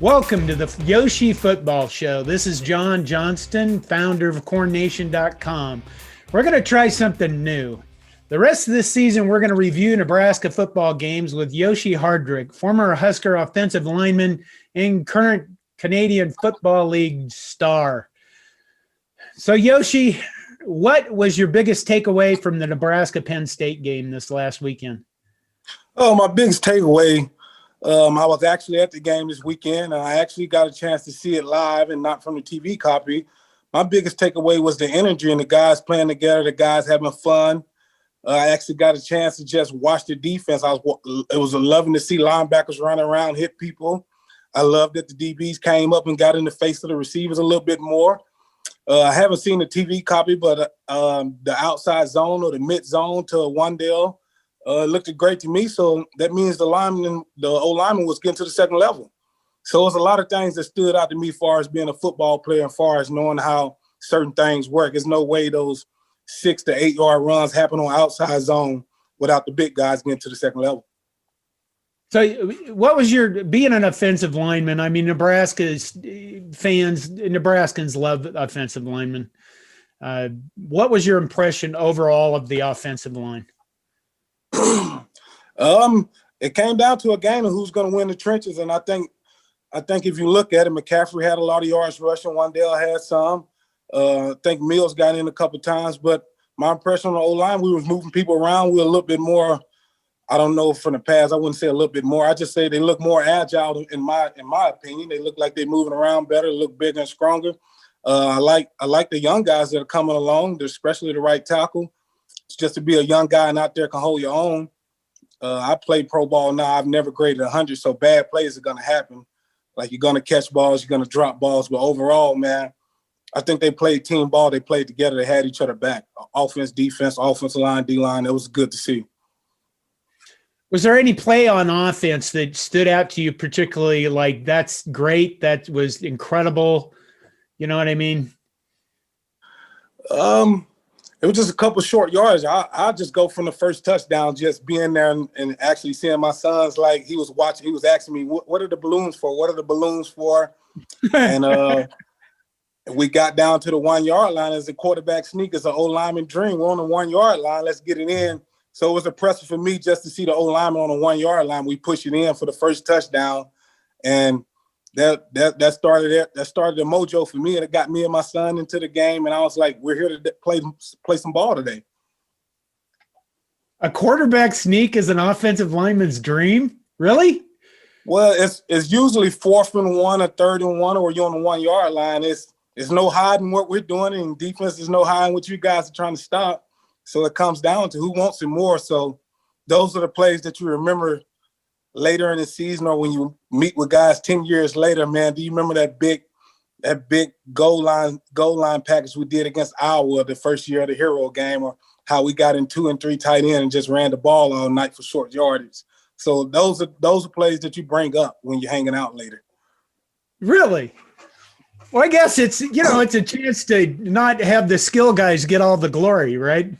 Welcome to the Yoshi Football Show. This is John Johnston, founder of CornNation.com. We're going to try something new. The rest of this season, we're going to review Nebraska football games with Yoshi Hardrick, former Husker offensive lineman and current Canadian Football League star. So, Yoshi, what was your biggest takeaway from the Nebraska-Penn State game this last weekend? Oh, my biggest takeaway, I was actually at the game this weekend, and I actually got a chance to see it live and not from the TV copy. My biggest takeaway was the energy and the guys playing together, the guys having fun. I actually got a chance to just watch the defense. It was loving to see linebackers run around, hit people. I loved that the DBs came up and got in the face of the receivers a little bit more. I haven't seen the TV copy, but the outside zone or the mid zone to Wandale looked great to me. So that means the O-lineman was getting to the second level. So it's a lot of things that stood out to me as far as being a football player and as far as knowing how certain things work. There's no way those 6 to 8 yard runs happen on outside zone without the big guys getting to the second level. So what was your, being an offensive lineman, I mean, Nebraskans love offensive linemen. What was your impression overall of the offensive line? It came down to a game of who's going to win the trenches. And I think if you look at it, McCaffrey had a lot of yards rushing. Wandale had some. I think Mills got in a couple times, but my impression on the O-line, we was moving people around. We were a little bit more, I don't know, from the past, I wouldn't say a little bit more. I just say they look more agile in my opinion. They look like they're moving around better, look bigger and stronger. I like the young guys that are coming along, especially the right tackle. It's just to be a young guy and out there can hold your own. I play pro ball now. I've never graded 100, so bad plays are going to happen. Like, you're going to catch balls, you're going to drop balls. But overall, man, I think they played team ball. They played together. They had each other back. Offense, defense, offensive line, D-line. It was good to see. Was there any play on offense that stood out to you particularly, like, that's great, that was incredible? You know what I mean? It was just a couple short yards. I'll just go from the first touchdown, just being there and actually seeing my sons, like, he was watching, he was asking me, what are the balloons for? What are the balloons for? And we got down to the 1 yard line. As a quarterback sneak, it's an O-lineman dream. We're on the 1 yard line. Let's get it in. So it was impressive for me just to see the O-lineman on the 1 yard line. We pushed it in for the first touchdown. And that started the mojo for me, and it got me and my son into the game. And I was like, we're here to play some ball today. A quarterback sneak is an offensive lineman's dream? Really? Well, it's usually 4th and 1 or 3rd and 1, or you're on the 1 yard line. It's no hiding what we're doing, and defense is no hiding what you guys are trying to stop. So it comes down to who wants it more. So those are the plays that you remember later in the season, or when you meet with guys 10 years later. Man, do you remember that big goal line package we did against Iowa the first year of the Hero game, or how we got in 2 and 3 tight end and just ran the ball all night for short yardage? So those are plays that you bring up when you're hanging out later. Really? Well, I guess it's a chance to not have the skill guys get all the glory, right?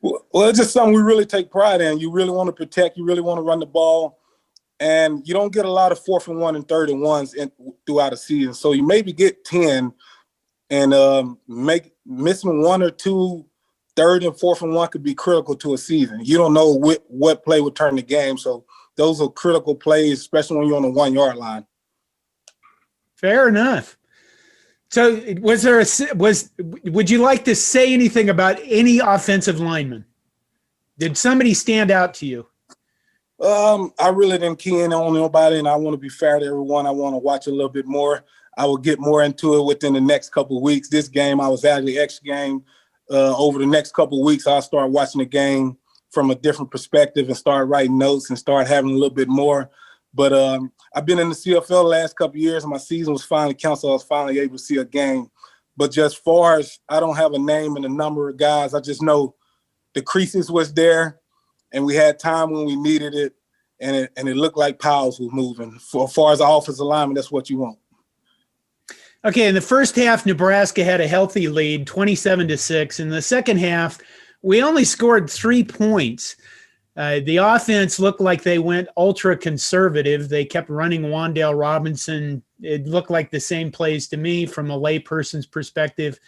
Well, it's just something we really take pride in. You really want to protect. You really want to run the ball. And you don't get a lot of 4th and 1 and 3rd and 1s throughout a season. So you maybe get 10 and missing 1 or 2 3rd and 4th and 1 could be critical to a season. You don't know what play would turn the game. So those are critical plays, especially when you're on the 1 yard line. Fair enough. So would you like to say anything about any offensive lineman? Did somebody stand out to you? I really didn't key in on nobody, and I want to be fair to everyone. I want to watch a little bit more. I will get more into it within the next couple of weeks. This game, I was at the X game. Over the next couple of weeks, I'll start watching the game from a different perspective and start writing notes and start having a little bit more. But I've been in the CFL the last couple of years, and my season was finally canceled. I was finally able to see a game. But just far as I don't have a name and a number of guys, I just know the creases was there, and we had time when we needed it, and it looked like Powell's was moving. For as far as the offensive lineman, that's what you want. Okay, in the first half, Nebraska had a healthy lead, 27-6. In the second half, we only scored 3 points. The offense looked like they went ultra conservative. They kept running Wan'Dale Robinson. It looked like the same plays to me from a layperson's perspective.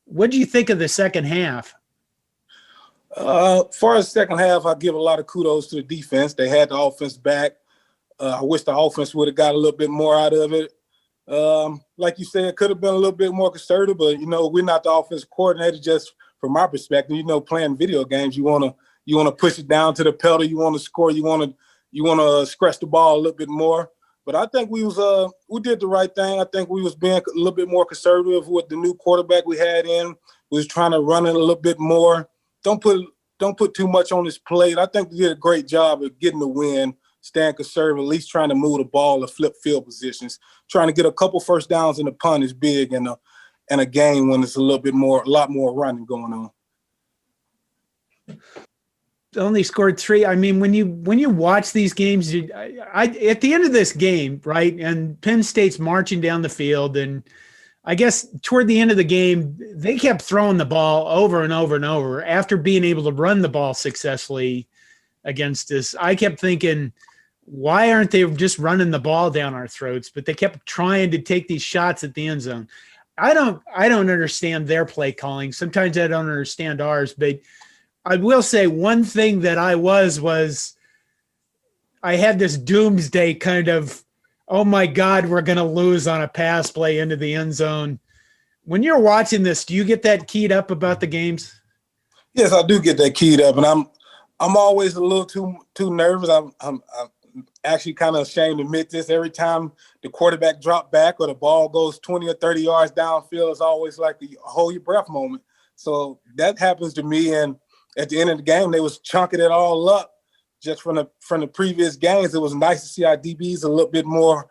What do you think of the second half? As far as second half, I give a lot of kudos to the defense. They had the offense back. I wish the offense would have got a little bit more out of it. Like you said, it could have been a little bit more conservative, but, we're not the offensive coordinator. Just from my perspective, playing video games, you want to push it down to the pedal. You want to score. You want to scratch the ball a little bit more. But I think we did the right thing. I think we was being a little bit more conservative with the new quarterback we had in. We was trying to run it a little bit more. Don't put too much on his plate. I think we did a great job of getting the win, staying conservative, at least trying to move the ball to flip field positions. Trying to get a couple first downs in the punt is big in a game when it's a lot more running going on. Only scored 3. I mean, when you watch these games, I at the end of this game, right, and Penn State's marching down the field, and I guess toward the end of the game, they kept throwing the ball over and over and over after being able to run the ball successfully against us. I kept thinking, why aren't they just running the ball down our throats? But they kept trying to take these shots at the end zone. I don't understand their play calling. Sometimes I don't understand ours, but I will say one thing that I was I had this doomsday kind of, oh my God, we're going to lose on a pass play into the end zone. When you're watching this, do you get that keyed up about the games? Yes, I do get that keyed up, and I'm always a little too nervous. I'm actually kind of ashamed to admit this. Every time the quarterback drop back or the ball goes 20 or 30 yards downfield, it's always like a hold your breath moment. So that happens to me, and at the end of the game, they was chunking it all up just from the previous games. It was nice to see our DBs a little bit more.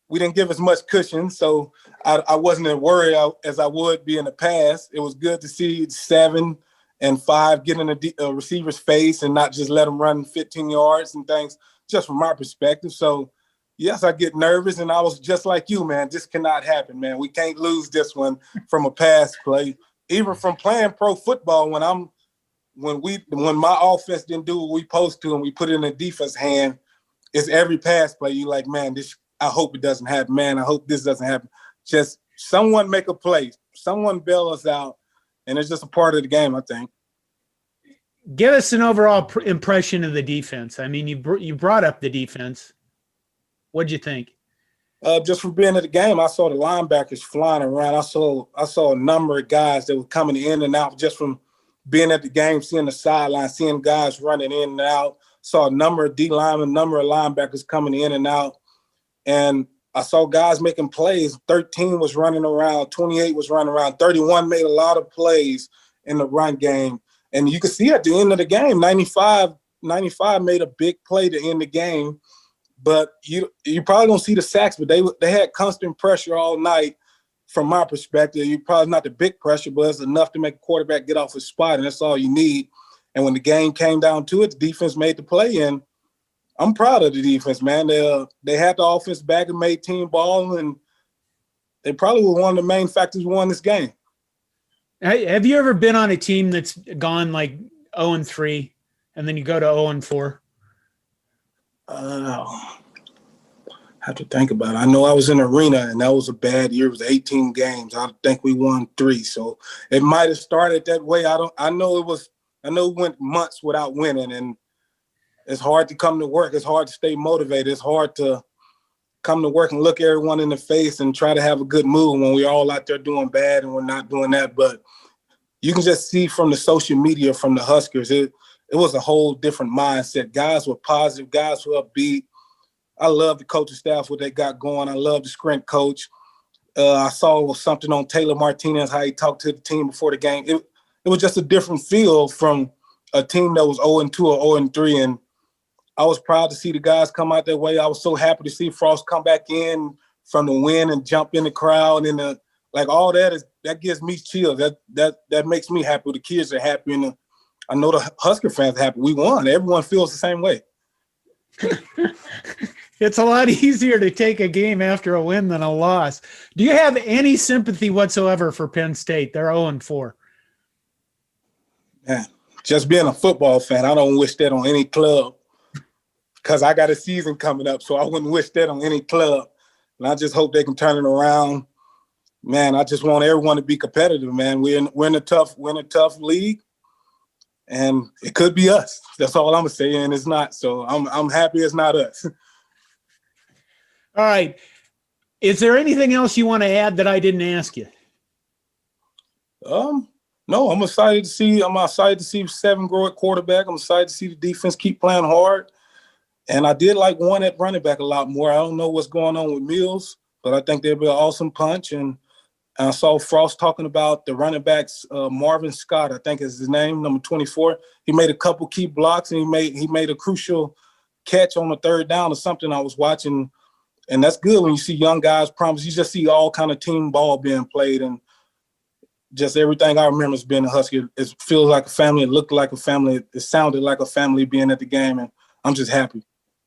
We didn't give as much cushion, so I wasn't as worried as I would be in the past. It was good to see 7 and 5 get in a receiver's face and not just let them run 15 yards and things, just from my perspective. So, yes, I get nervous, and I was just like you, man. This cannot happen, man. We can't lose this one from a pass play. Even from playing pro football, when my offense didn't do what we supposed to and we put it in the defense hand, it's every pass play. You like, man, I hope it doesn't happen, man. I hope this doesn't happen. Just someone make a play, someone bail us out, and it's just a part of the game, I think. Give us an overall impression of the defense. I mean, you brought up the defense. What'd you think? Just from being at the game, I saw the linebackers flying around. I saw a number of guys that were coming in and out just from being at the game, seeing the sideline, seeing guys running in and out. Saw a number of D linemen, number of linebackers coming in and out. And I saw guys making plays. 13 was running around, 28 was running around, 31 made a lot of plays in the run game. And you could see at the end of the game, 95 made a big play to end the game. But you probably don't see the sacks, but they had constant pressure all night. From my perspective, you probably not the big pressure, but it's enough to make a quarterback get off his spot, and that's all you need. And when the game came down to it, the defense made the play, and I'm proud of the defense, man. They had the offense back and made team ball, and they probably were one of the main factors who won this game. Have you ever been on a team that's gone like 0-3, and then you go to 0-4? Have to think about it. I know I was in the arena, and that was a bad year. It was 18 games. I think we won 3, so it might have started that way. I know we went months without winning, and it's hard to come to work. It's hard to stay motivated. It's hard to come to work and look everyone in the face and try to have a good mood when we're all out there doing bad and we're not doing that. But you can just see from the social media from the Huskers, it was a whole different mindset. Guys were positive. Guys were upbeat. I love the coaching staff, what they got going. I love the sprint coach. I saw something on Taylor Martinez, how he talked to the team before the game. It was just a different feel from a team that was 0-2 or 0-3. And I was proud to see the guys come out that way. I was so happy to see Frost come back in from the win and jump in the crowd. And all that gives me chills. That makes me happy. The kids are happy. And I know the Husker fans are happy. We won. Everyone feels the same way. It's a lot easier to take a game after a win than a loss. Do you have any sympathy whatsoever for Penn State? They're 0-4. Man, just being a football fan, I don't wish that on any club because I got a season coming up, so I wouldn't wish that on any club. And I just hope they can turn it around. Man, I just want everyone to be competitive, man. We're in a tough league, and it could be us. That's all I'm gonna say, and it's not. So I'm happy it's not us. All right. Is there anything else you want to add that I didn't ask you? No, I'm excited to see Seven grow at quarterback. I'm excited to see the defense keep playing hard. And I did like one at running back a lot more. I don't know what's going on with Mills, but I think they'll be an awesome punch. And I saw Frost talking about the running backs, Marvin Scott, I think is his name, number 24. He made a couple key blocks, and he made a crucial catch on the third down or something I was watching. And that's good when you see young guys promise. You just see all kind of team ball being played, and just everything I remember has been a Husky. It feels like a family. It looked like a family. It sounded like a family being at the game, and I'm just happy.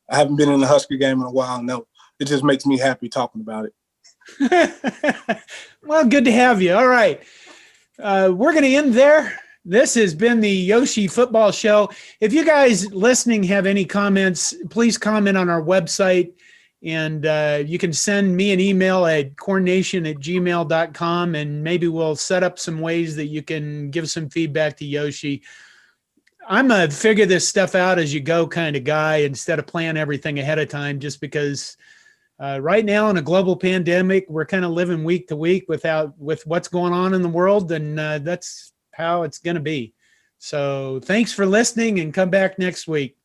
I haven't been in a Husker game in a while. No, it just makes me happy talking about it. Well, good to have you. All right. We're going to end there. This has been the Yoshi Football Show. If you guys listening have any comments, please comment on our website. And you can send me an email at cornnation@gmail.com, and maybe we'll set up some ways that you can give some feedback to Yoshi. I'm a figure this stuff out as you go kind of guy instead of plan everything ahead of time, just because right now in a global pandemic, we're kind of living week to week with what's going on in the world, and that's how it's going to be. So thanks for listening, and come back next week.